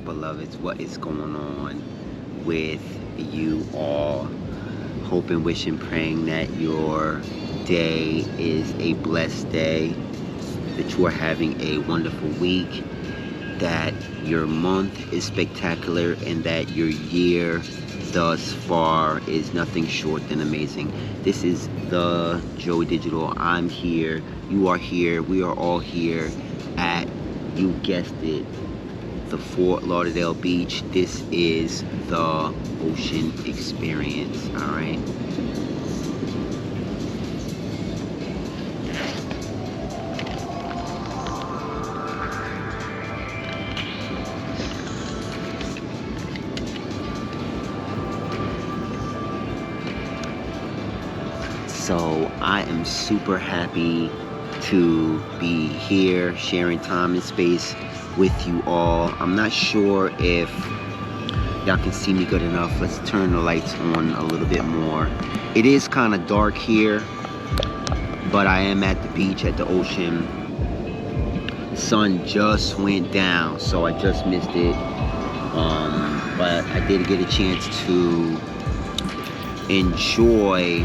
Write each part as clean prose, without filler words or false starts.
Beloveds, what is going on with you all? Hoping, wishing, praying that your day is a blessed day, that you are having a wonderful week, that your month is spectacular, and that your year thus far is nothing short than amazing. This is the Joey Digital. I'm here, you are here, we are all here at, you guessed it, the Fort Lauderdale Beach. This is the ocean experience, all right? So I am super happy to be here sharing time and space with you all. I'm not sure if y'all can see me good enough. Let's turn the lights on a little bit more. It is kind of dark here, but I am at the beach, at the ocean. The sun just went down, so I just missed it. But I did get a chance to enjoy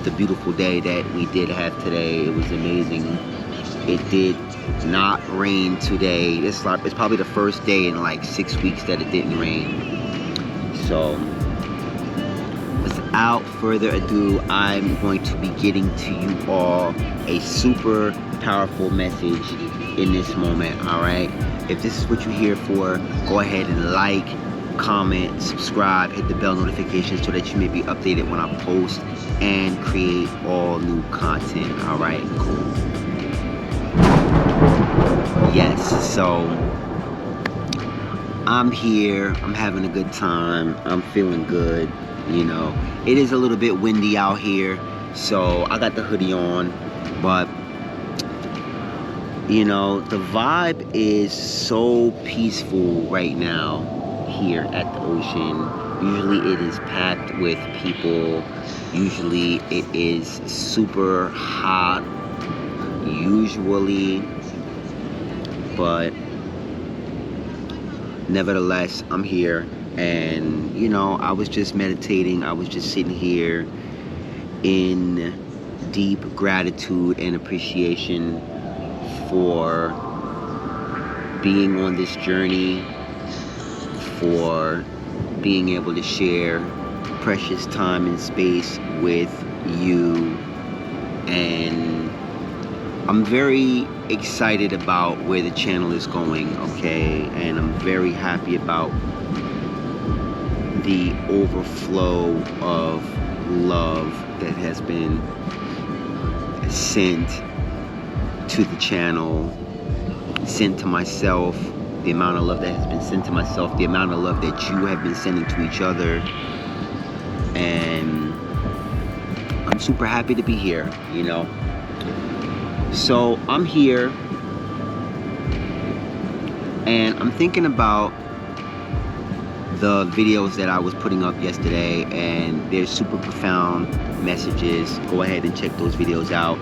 the beautiful day that we did have today. It was amazing. It did not rain today. It's probably the first day in like 6 weeks that it didn't rain. So without further ado, I'm going to be getting to you all a super powerful message in this moment, all right? If this is what you're here for, go ahead and like, comment, subscribe, hit the bell notification so that you may be updated when I post and create all new content. All right, cool. Yes, so I'm here, I'm having a good time, I'm feeling good, you know. It is a little bit windy out here, so I got the hoodie on, but you know, the vibe is so peaceful right now here at the ocean. Usually it is packed with people. Usually it is super hot, usually, but nevertheless, I'm here. And you know, I was just meditating. I was just sitting here in deep gratitude and appreciation for being on this journey, for being able to share precious time and space with you. And I'm very excited about where the channel is going, okay? And I'm very happy about the overflow of love that has been sent to the channel, sent to myself, the amount of love that has been sent to myself, the amount of love that you have been sending to each other. And I'm super happy to be here, you know. So I'm here and I'm thinking about the videos that I was putting up yesterday, and they're super profound messages. Go ahead and check those videos out.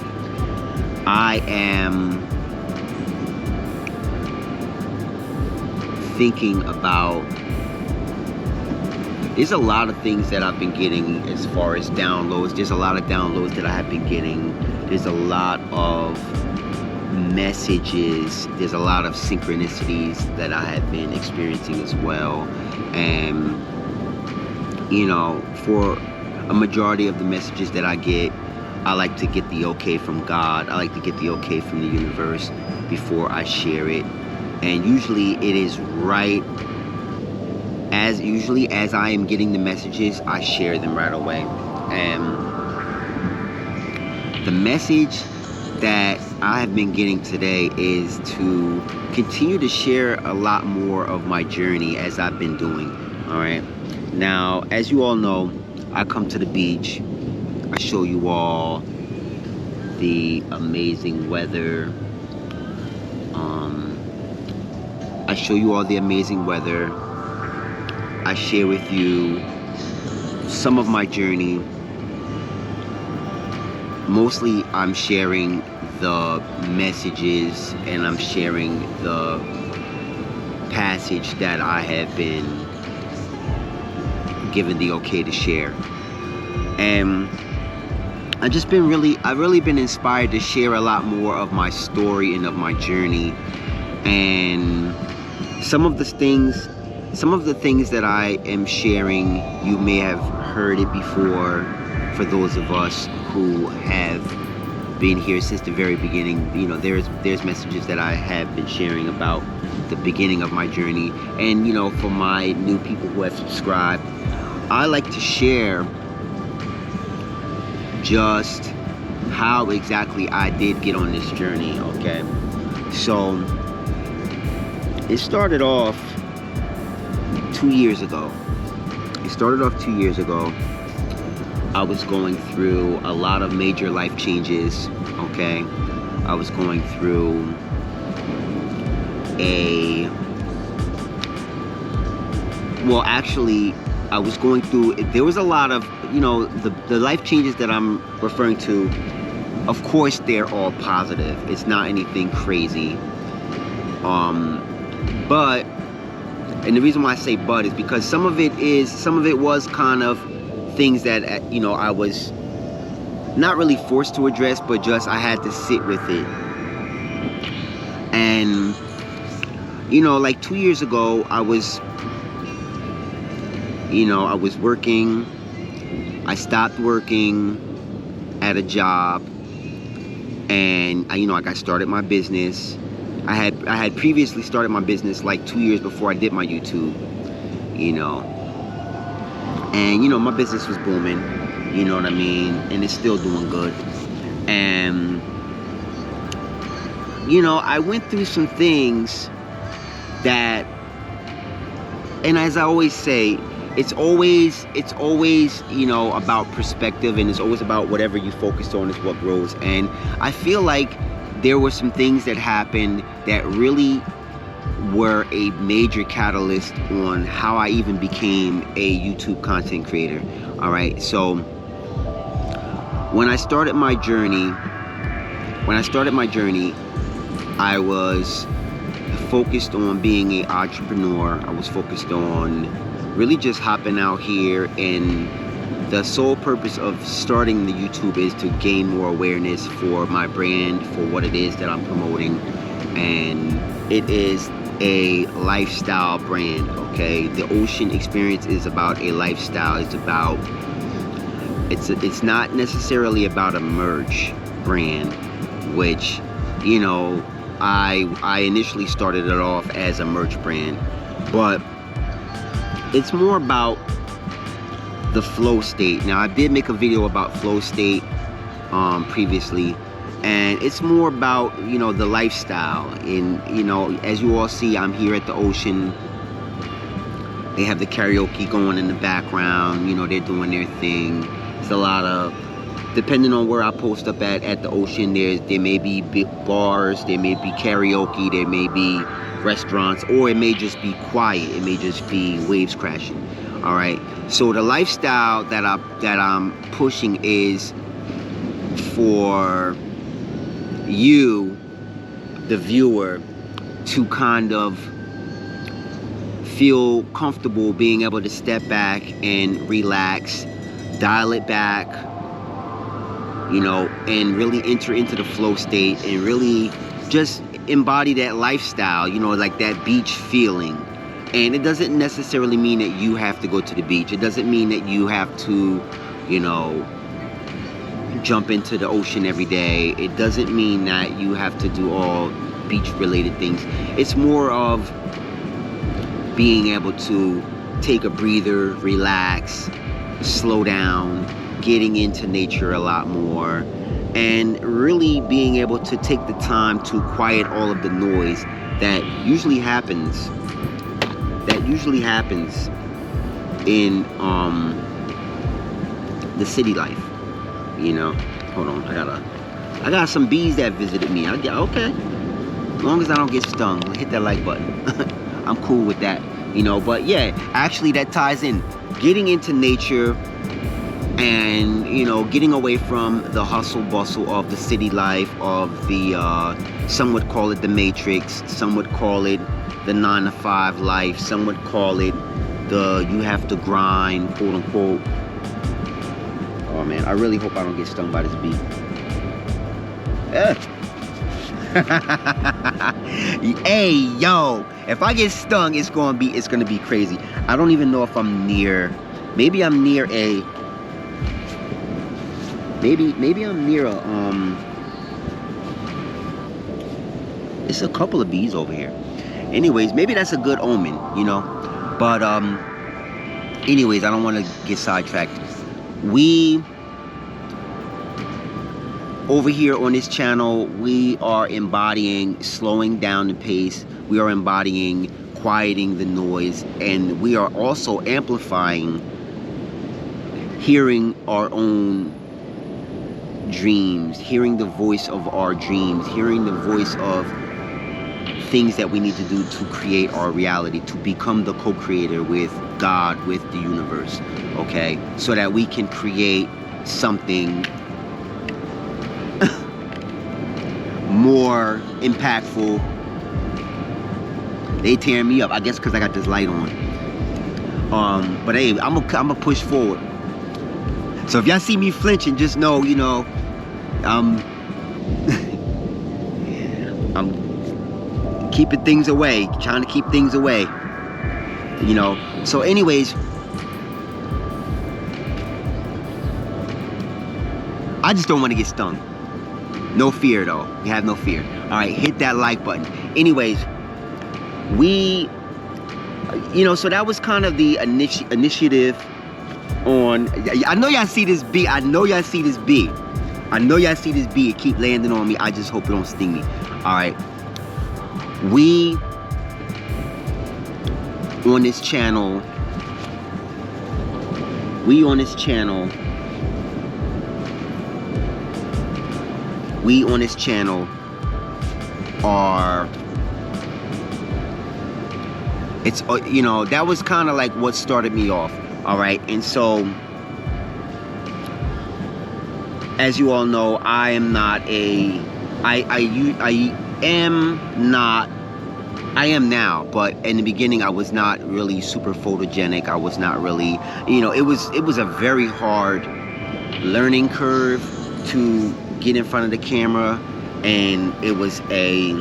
I am thinking about, there's a lot of things that I've been getting as far as downloads. There's a lot of downloads that I have been getting. There's a lot of messages. There's a lot of synchronicities that I have been experiencing as well. And, you know, for a majority of the messages that I get, I like to get the okay from God. I like to get the okay from the universe before I share it. And usually it is right as I am getting the messages, I share them right away. And the message that I have been getting today is to continue to share a lot more of my journey as I've been doing. All right. Now, as you all know, I come to the beach. I show you all the amazing weather. I show you all the amazing weather. I share with you some of my journey. Mostly I'm sharing the messages and I'm sharing the passage that I have been given the okay to share. And I've really been inspired to share a lot more of my story and of my journey. And some of the things that I am sharing, you may have heard it before. For those of us who have been here since the very beginning, you know, there's messages that I have been sharing about the beginning of my journey. And, you know, for my new people who have subscribed, I like to share just how exactly I did get on this journey, okay? So it started off 2 years ago. I was going through a lot of major life changes, okay? I was going through there was a lot of, you know, the life changes that I'm referring to, of course, they're all positive. It's not anything crazy. But, and the reason why I say but is because some of it was kind of things that, you know, I was not really forced to address, but just I had to sit with it. And, you know, like 2 years ago, I was working. I stopped working at a job, and I got started my business. I had previously started my business like 2 years before I did my YouTube, you know. And, you know, my business was booming, you know what I mean? And it's still doing good. And, you know, I went through some things that, and as I always say, it's always, you know, about perspective, and it's always about whatever you focus on is what grows. And I feel like there were some things that happened that really were a major catalyst on how I even became a YouTube content creator. All right, so when I started my journey, I was focused on being an entrepreneur. I was focused on really just hopping out here, and the sole purpose of starting the YouTube is to gain more awareness for my brand, for what it is that I'm promoting. And it is a lifestyle brand, okay? The Ocean Experience is about a lifestyle. It's not necessarily about a merch brand, which, you know, I initially started it off as a merch brand, but it's more about the flow state. Now, I did make a video about flow state previously, and it's more about, you know, the lifestyle. And, you know, as you all see, I'm here at the ocean. They have the karaoke going in the background, you know, they're doing their thing. It's a lot of, depending on where I post up at the ocean, there may be big bars, there may be karaoke, there may be restaurants, or it may just be quiet, it may just be waves crashing. All right, so the lifestyle that I'm pushing is for you, the viewer, to kind of feel comfortable being able to step back and relax, dial it back, you know, and really enter into the flow state and really just embody that lifestyle, you know, like that beach feeling. And it doesn't necessarily mean that you have to go to the beach. It doesn't mean that you have to, you know, jump into the ocean every day. It doesn't mean that you have to do all beach related things. It's more of being able to take a breather, relax, slow down, getting into nature a lot more, and really being able to take the time to quiet all of the noise that usually happens in the city life. You know, hold on, I got some bees that visited me. Okay, as long as I don't get stung, hit that like button. I'm cool with that, you know. But yeah, actually that ties in getting into nature and, you know, getting away from the hustle bustle of the city life, of the some would call it the matrix, some would call it the 9-to-5 life, some would call it the you have to grind, quote unquote. Oh man, I really hope I don't get stung by this bee. Hey yo, if I get stung, it's gonna be crazy. I don't even know if I'm near. Maybe I'm near a. Maybe I'm near a. It's a couple of bees over here. Anyways, maybe that's a good omen, you know. But anyways, I don't want to get sidetracked. We over here on this channel, we are embodying slowing down the pace. We are embodying quieting the noise, and we are also amplifying hearing our own dreams, hearing the voice of our dreams, hearing the voice of things that we need to do to create our reality, to become the co-creator with God, with the universe, okay? So that we can create something more impactful. They tearing me up, I guess because I got this light on. But hey, I'm gonna push forward. So if y'all see me flinching, just know, you know, I'm keeping things away, trying to keep things away, you know. So anyways, I just don't want to get stung. No fear though, you have no fear. All right, hit that like button. Anyways, we, you know, so that was kind of the initiative on, I know y'all see this bee, I know y'all see this bee. It keep landing on me. I just hope it don't sting me. All right. We on this channel are, it's, you know, that was kind of like what started me off. All right. And so, as you all know, I am not a, I am now, but in the beginning I was not really super photogenic. I was not really, you know, it was a very hard learning curve to get in front of the camera, and it was a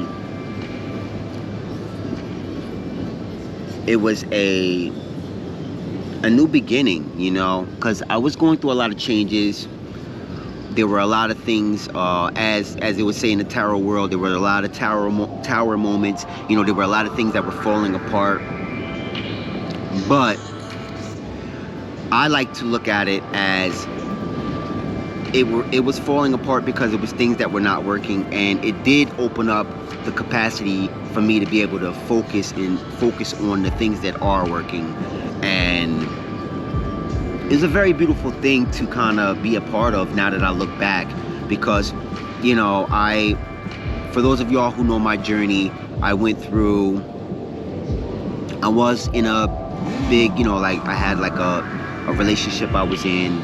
new beginning, you know, because I was going through a lot of changes. There were a lot of things, as they would say in the tarot world, there were a lot of tower moments. You know, there were a lot of things that were falling apart. But I like to look at it as it was falling apart because it was things that were not working, and it did open up the capacity for me to be able to focus on the things that are working. And it's a very beautiful thing to kind of be a part of now that I look back, because, you know, for those of y'all who know my journey, I was in a big, you know, like I had like a relationship I was in,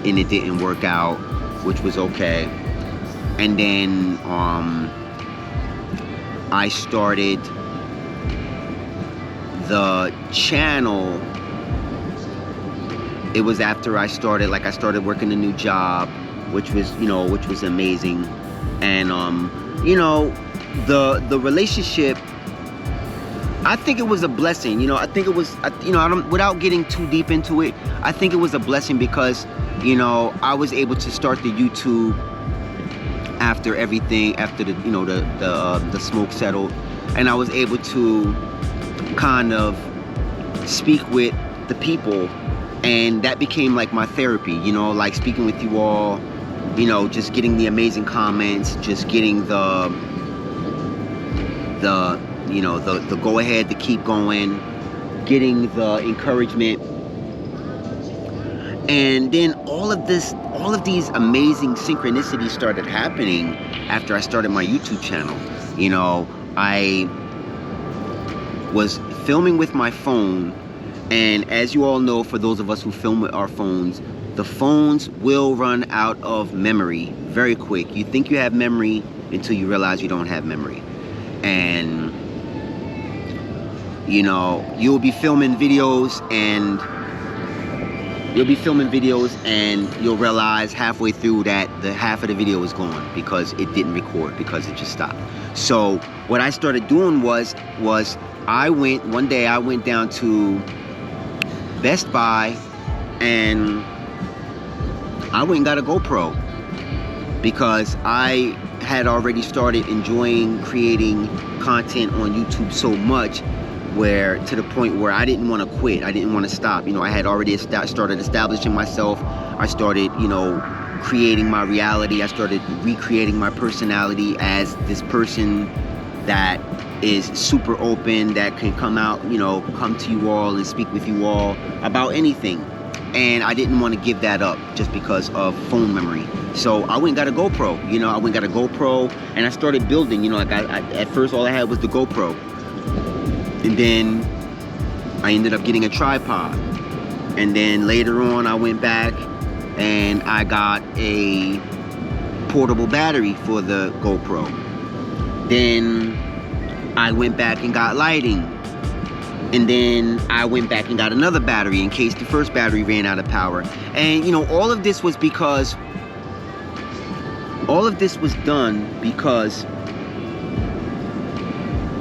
and it didn't work out, which was okay. And then I started the channel, it was after I started working a new job, which was, which was amazing. And, the relationship, I think it was a blessing. I think it was, without getting too deep into it, I think it was a blessing because, I was able to start the YouTube after everything, after the smoke settled, and I was able to kind of speak with the people, and that became like my therapy, like speaking with you all, just getting the amazing comments, just getting the go ahead to keep going, getting the encouragement. And then all of these amazing synchronicities started happening after I started my YouTube channel. I was filming with my phone, and as you all know, for those of us who film with our phones, the phones will run out of memory very quick. You think you have memory until you realize you don't have memory. And you'll be filming videos and you'll realize halfway through that the half of the video is gone because it didn't record, because it just stopped. So what I started doing was one day I went down to Best Buy and I went and got a GoPro because I had already started enjoying creating content on YouTube so much, to the point where I didn't want to quit. I didn't want to stop. I had already started establishing myself. I started, creating my reality. I started recreating my personality as this person that is super open, that can come out, come to you all and speak with you all about anything. And I didn't want to give that up just because of phone memory. So I went and got a GoPro. I went and got a GoPro and I started building. At first all I had was the GoPro. And then I ended up getting a tripod. And then later on I went back and I got a portable battery for the GoPro. Then I went back and got lighting. And then I went back and got another battery in case the first battery ran out of power. And all of this was done because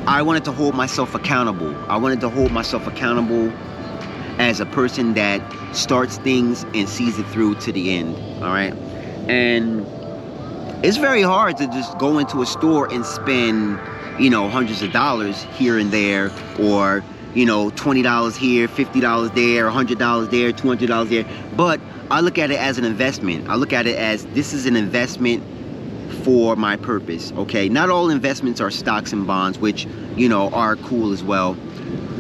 I wanted to hold myself accountable. I wanted to hold myself accountable as a person that starts things and sees it through to the end. All right. And it's very hard to just go into a store and spend, hundreds of dollars here and there, or $20 here, $50 there, $100 there, $200 there. But I look at it as an investment. I look at it as this is an investment for my purpose. Okay, not all investments are stocks and bonds, which are cool as well.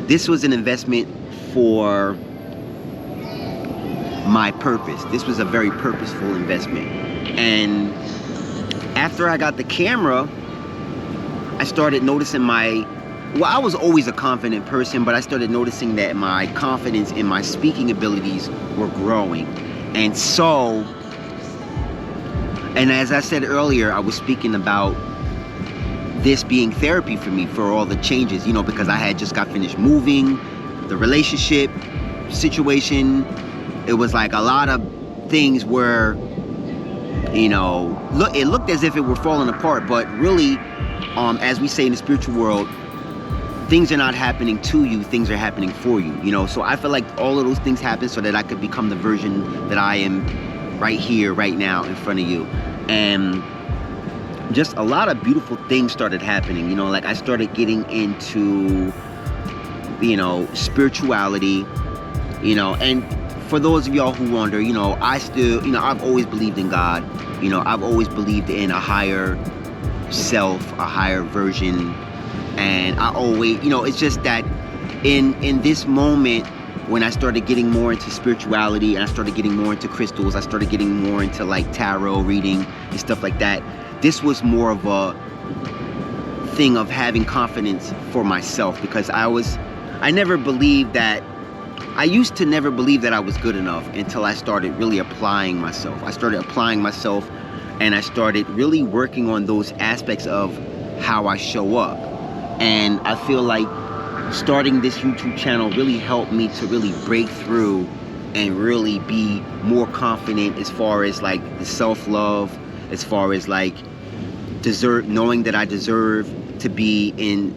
This was an investment for my purpose. This was a very purposeful investment. And after I got the camera, I started noticing I was always a confident person, but I started noticing that my confidence in my speaking abilities were growing. And as I said earlier, I was speaking about this being therapy for me, for all the changes, because I had just got finished moving, the relationship situation. It was like a lot of things were, it looked as if it were falling apart, but really, as we say in the spiritual world, things are not happening to you, things are happening for you, So I feel like all of those things happened so that I could become the version that I am right here, right now, in front of you. And just a lot of beautiful things started happening, like I started getting into, spirituality, and for those of y'all who wonder, I still, I've always believed in God, I've always believed in a higher self, a higher version. And I always, it's just that in this moment, when I started getting more into spirituality and I started getting more into crystals, I started getting more into like tarot reading and stuff like that, this was more of a thing of having confidence for myself, because I used to never believe that I was good enough until I started really applying myself. I started applying myself and I started really working on those aspects of how I show up. And I feel like starting this YouTube channel really helped me to really break through and really be more confident as far as like the self-love, as far as like knowing that I deserve to be in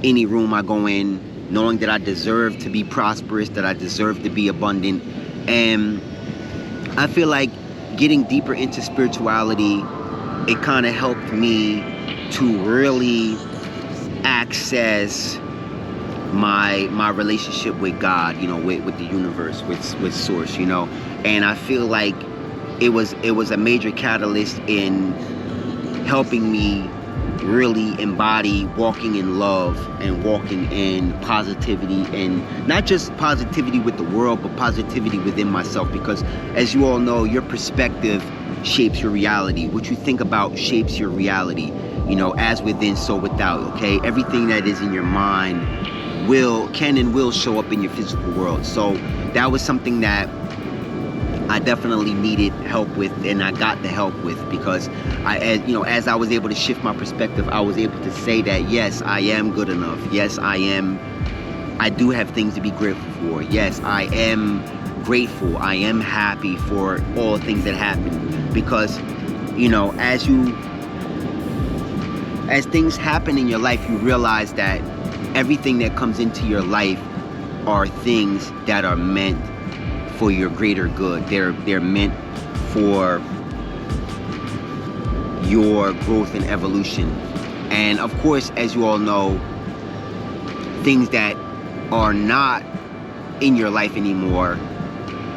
any room I go in, knowing that I deserve to be prosperous, that I deserve to be abundant. And I feel like getting deeper into spirituality, it kind of helped me to really access my relationship with God, you know, with the universe, with source, you know. And I feel like it was a major catalyst in helping me really embody walking in love and walking in positivity, and not just positivity with the world, but positivity within myself. Because as you all know, your perspective shapes your reality. What you think about shapes your reality, you know, as within, so without. Okay, everything that is in your mind can and will show up in your physical world. So that was something that I definitely needed help with, and I got the help with, because as I was able to shift my perspective, I was able to say that yes, I am good enough. Yes, I do have things to be grateful for. Yes, I am grateful. I am happy for all things that happen, because you know, as things happen in your life, you realize that everything that comes into your life are things that are meant for your greater good. They're meant for your growth and evolution. And of course, as you all know, things that are not in your life anymore,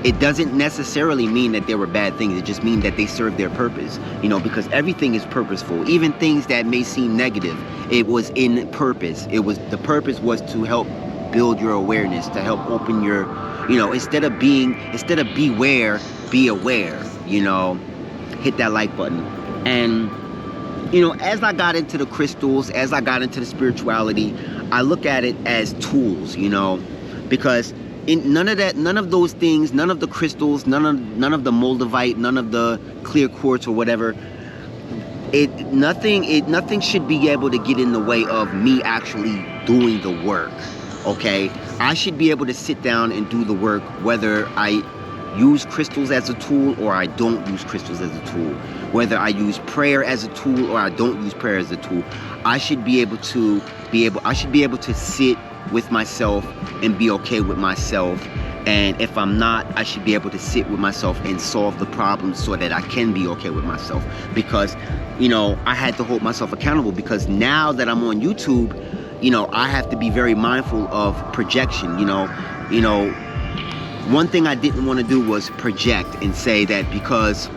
it doesn't necessarily mean that they were bad things. It just means that they serve their purpose, you know, because everything is purposeful. Even things that may seem negative, it was in purpose. The purpose was to help build your awareness, to help open your, you know, instead of beware, be aware, you know. Hit that like button. And you know, as I got into the crystals, as I got into the spirituality, I look at it as tools, you know, because none of those things, none of the crystals, none of the moldavite, none of the clear quartz or whatever, nothing should be able to get in the way of me actually doing the work. Okay, I should be able to sit down and do the work, whether I use crystals as a tool or I don't use crystals as a tool, whether I use prayer as a tool or I don't use prayer as a tool. I should be able to sit with myself and be okay with myself. And if I'm not, I should be able to sit with myself and solve the problem so that I can be okay with myself. Because, you know, I had to hold myself accountable, because now that I'm on YouTube, you know, I have to be very mindful of projection. You know, one thing I didn't want to do was project and say that because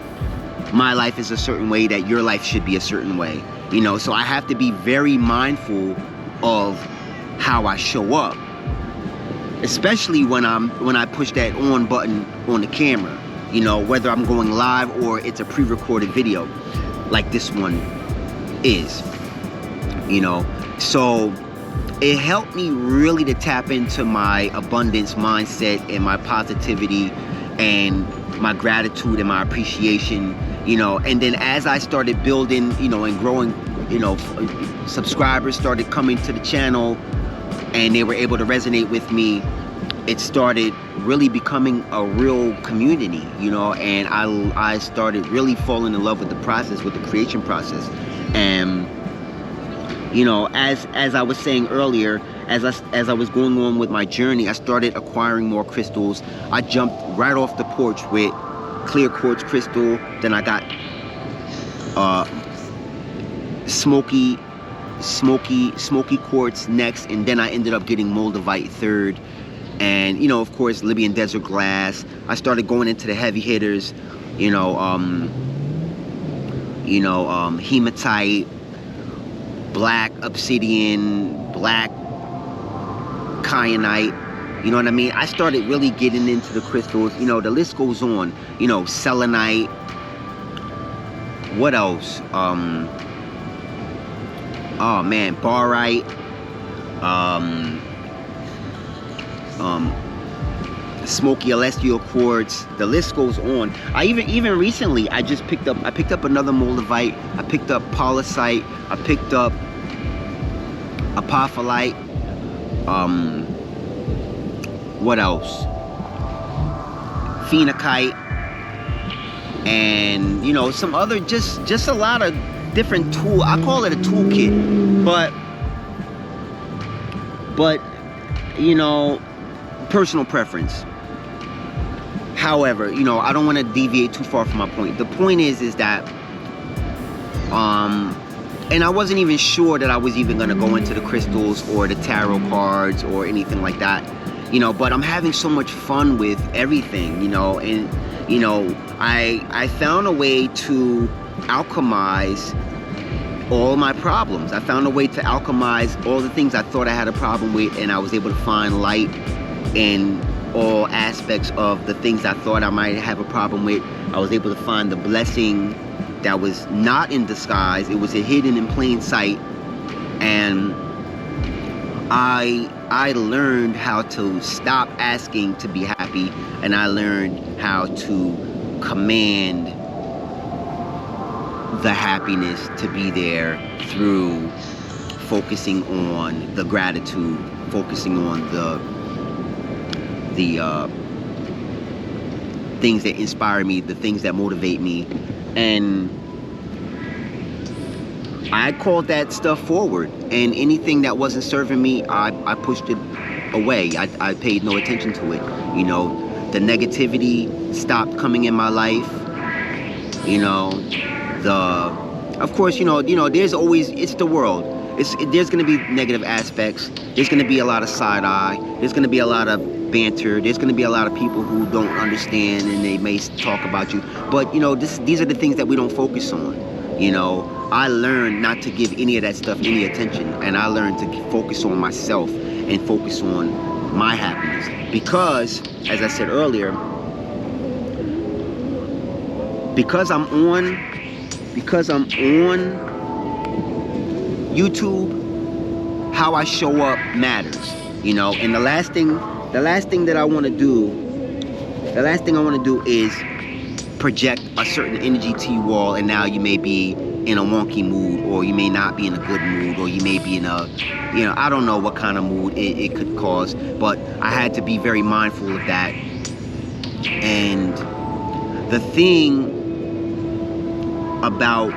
my life is a certain way, that your life should be a certain way. You know, so I have to be very mindful of how I show up, especially when I push that on button on the camera. You know, whether I'm going live or it's a pre-recorded video, like this one is. You know, so it helped me really to tap into my abundance mindset and my positivity and my gratitude and my appreciation, you know. And then as I started building, you know, and growing, you know, subscribers started coming to the channel and they were able to resonate with me, it started really becoming a real community, you know. And I started really falling in love with the process, with the creation process. And you know, as I was saying earlier, as I was going on with my journey, I started acquiring more crystals. I jumped right off the porch with clear quartz crystal. Then I got smoky quartz next, and then I ended up getting moldavite third. And you know, of course, Libyan desert glass. I started going into the heavy hitters, you know, hematite, black obsidian, black kyanite, you know what I mean? I started really getting into the crystals. You know, the list goes on. You know, selenite. What else? Oh man, barite. Smoky celestial quartz. The list goes on. I even recently I picked up another moldavite. I picked up polysite. I picked up apophyllite. what else? Phenokite, and you know, some other, just a lot of different tool. I call it a toolkit, but you know, personal preference. However, you know, I don't want to deviate too far from my point. The point is that and I wasn't even sure that I was even going to go into the crystals or the tarot cards or anything like that, you know, but I'm having so much fun with everything, you know, and you know, I found a way to alchemize all my problems. I found a way to alchemize all the things I thought I had a problem with, and I was able to find light in all aspects of the things I thought I might have a problem with. I was able to find the blessing that was not in disguise. It was hidden in plain sight, and I learned how to stop asking to be happy, and I learned how to command the happiness to be there through focusing on the gratitude, focusing on the things that inspire me, the things that motivate me. And I called that stuff forward, and anything that wasn't serving me, I pushed it away. I paid no attention to it. You know, the negativity stopped coming in my life. You know, of course, you know, there's always, it's the world. There's gonna be negative aspects. There's gonna be a lot of side eye. There's gonna be a lot of banter. There's going to be a lot of people who don't understand, and they may talk about you, but you know, these are the things that we don't focus on. You know, I learned not to give any of that stuff any attention, and I learned to focus on myself and focus on my happiness, because as I said earlier, because I'm on YouTube, how I show up matters, you know. And the last thing that I want to do, is project a certain energy to you all, and now you may be in a wonky mood, or you may not be in a good mood, or you may be in a, you know, I don't know what kind of mood it could cause, but I had to be very mindful of that. And the thing about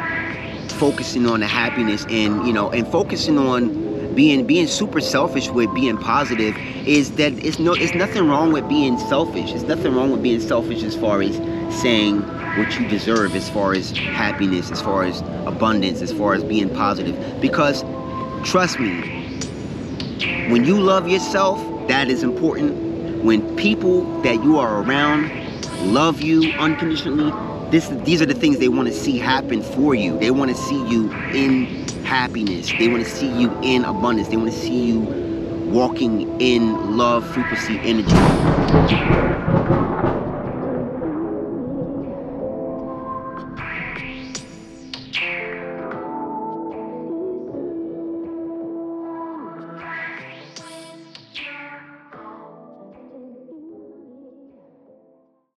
focusing on the happiness, and you know, and focusing on being super selfish with being positive, is that it's nothing wrong with being selfish. It's nothing wrong with being selfish as far as saying what you deserve, as far as happiness, as far as abundance, as far as being positive. Because trust me, when you love yourself, that is important. When people that you are around love you unconditionally, these are the things they want to see happen for you. They want to see you in happiness. They want to see you in abundance. They want to see you walking in love, frequency, energy.